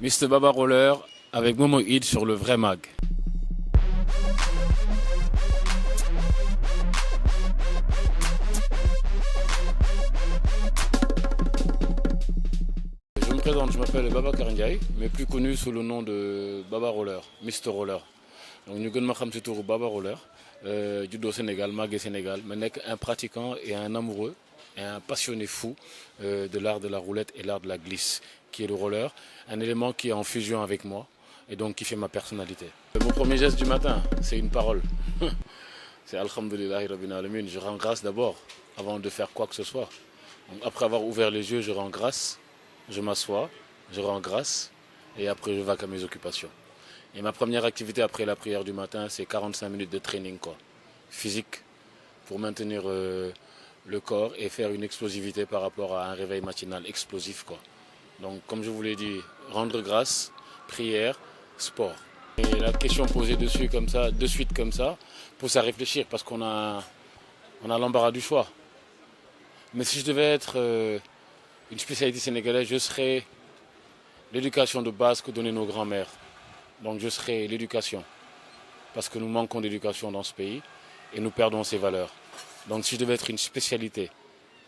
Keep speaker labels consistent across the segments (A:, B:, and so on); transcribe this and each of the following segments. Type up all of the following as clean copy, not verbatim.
A: Mr Baba Roller avec Momo Id sur le vrai mag. Je me présente, je m'appelle Baba Ndiaye, mais plus connu sous le nom de Baba Roller, Mr Roller. Donc ñu gën ma xam ci turu Baba Roller, juddoo Sénégal, màggee Sénégal, ma nekk un pratiquant et un amoureux et un passionné fou de l'art de la roulette et l'art de la glisse, qui est le roller, un élément qui est en fusion avec moi et donc qui fait ma personnalité. Mon premier geste du matin, c'est une parole. C'est Alhamdulillahi Rabbil Alamin. Je rends grâce d'abord avant de faire quoi que ce soit. Donc, après avoir ouvert les yeux, je rends grâce, je m'assois, je rends grâce et après je vaque à mes occupations. Et ma première activité après la prière du matin, c'est 45 minutes de training physique pour maintenir le corps et faire une explosivité par rapport à un réveil matinal explosif. Donc comme je vous l'ai dit, rendre grâce, prière, sport. Et la question posée dessus comme ça, de suite comme ça, pousse à réfléchir parce qu'on a l'embarras du choix. Mais si je devais être une spécialité sénégalaise, je serais l'éducation de base que donnaient nos grands-mères. Donc je serais l'éducation, parce que nous manquons d'éducation dans ce pays et nous perdons ces valeurs. Donc si je devais être une spécialité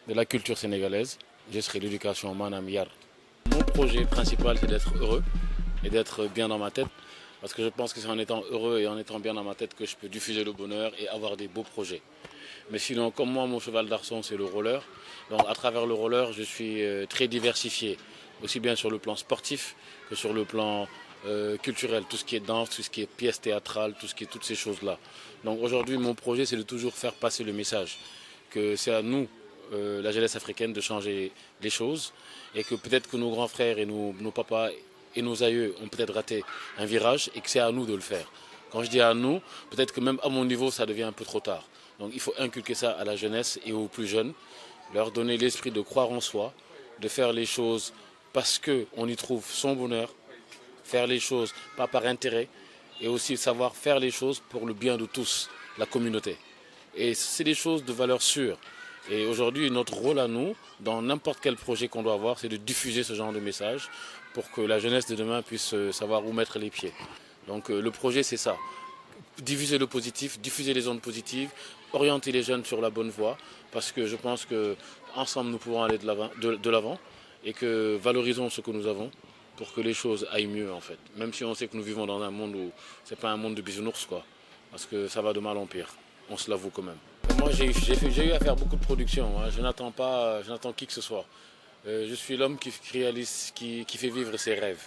A: de la culture sénégalaise, je serais l'éducation Manam Yar. Mon projet principal, c'est d'être heureux et d'être bien dans ma tête, parce que je pense que c'est en étant heureux et en étant bien dans ma tête que je peux diffuser le bonheur et avoir des beaux projets. Mais sinon, comme moi, mon cheval d'arçon, c'est le roller. Donc à travers le roller, je suis très diversifié, aussi bien sur le plan sportif que sur le plan culturel, tout ce qui est danse, tout ce qui est pièce théâtrale, toutes ces choses-là. Donc aujourd'hui, mon projet, c'est de toujours faire passer le message que c'est à nous, la jeunesse africaine, de changer les choses et que peut-être que nos grands frères et nos papas et nos aïeux ont peut-être raté un virage et que c'est à nous de le faire. Quand je dis à nous, peut-être que même à mon niveau, ça devient un peu trop tard. Donc il faut inculquer ça à la jeunesse et aux plus jeunes, leur donner l'esprit de croire en soi, de faire les choses parce qu'on y trouve son bonheur, faire les choses pas par intérêt et aussi savoir faire les choses pour le bien de tous, la communauté. Et c'est des choses de valeur sûre. Et aujourd'hui, notre rôle à nous, dans n'importe quel projet qu'on doit avoir, c'est de diffuser ce genre de message pour que la jeunesse de demain puisse savoir où mettre les pieds. Donc le projet, c'est ça. Diffuser le positif, diffuser les ondes positives, orienter les jeunes sur la bonne voie, parce que je pense qu'ensemble, nous pouvons aller de l'avant et que valorisons ce que nous avons pour que les choses aillent mieux en fait. Même si on sait que nous vivons dans un monde où c'est pas un monde de bisounours parce que ça va de mal en pire. On se l'avoue quand même. Moi j'ai eu à faire beaucoup de productions, je n'attends qui que ce soit. Je suis l'homme qui fait vivre ses rêves.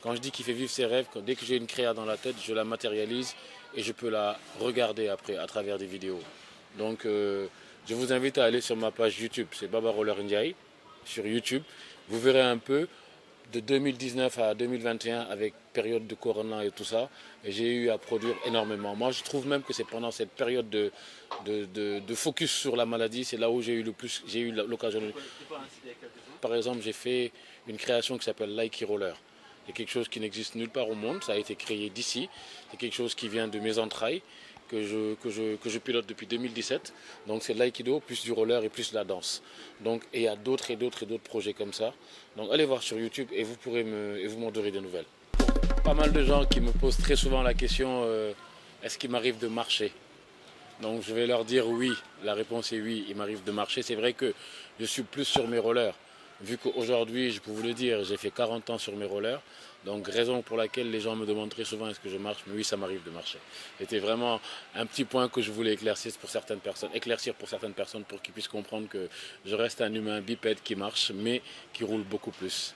A: Quand je dis qu'il fait vivre ses rêves, dès que j'ai une créa dans la tête, je la matérialise et je peux la regarder après à travers des vidéos. Donc je vous invite à aller sur ma page YouTube, c'est Baba Roller Ndiaye sur YouTube. Vous verrez un peu de 2019 à 2021 avec période de corona et tout ça, et j'ai eu à produire énormément. Moi je trouve même que c'est pendant cette période de focus sur la maladie, c'est là où j'ai eu l'occasion de... Par exemple, j'ai fait une création qui s'appelle Likey Roller. C'est quelque chose qui n'existe nulle part au monde, ça a été créé d'ici, c'est quelque chose qui vient de mes entrailles, que je pilote depuis 2017. Donc c'est l'aïkido, plus du roller et plus de la danse. Donc, et il y a d'autres projets comme ça. Donc allez voir sur YouTube et vous pourrez vous m'en donner des nouvelles. Pas mal de gens qui me posent très souvent la question, est-ce qu'il m'arrive de marcher? Donc je vais leur dire oui, la réponse est oui, il m'arrive de marcher. C'est vrai que je suis plus sur mes rollers. Vu qu'aujourd'hui, je peux vous le dire, j'ai fait 40 ans sur mes rollers, donc raison pour laquelle les gens me demandent très souvent est-ce que je marche, mais oui, ça m'arrive de marcher. C'était vraiment un petit point que je voulais éclaircir pour certaines personnes pour qu'ils puissent comprendre que je reste un humain bipède qui marche, mais qui roule beaucoup plus.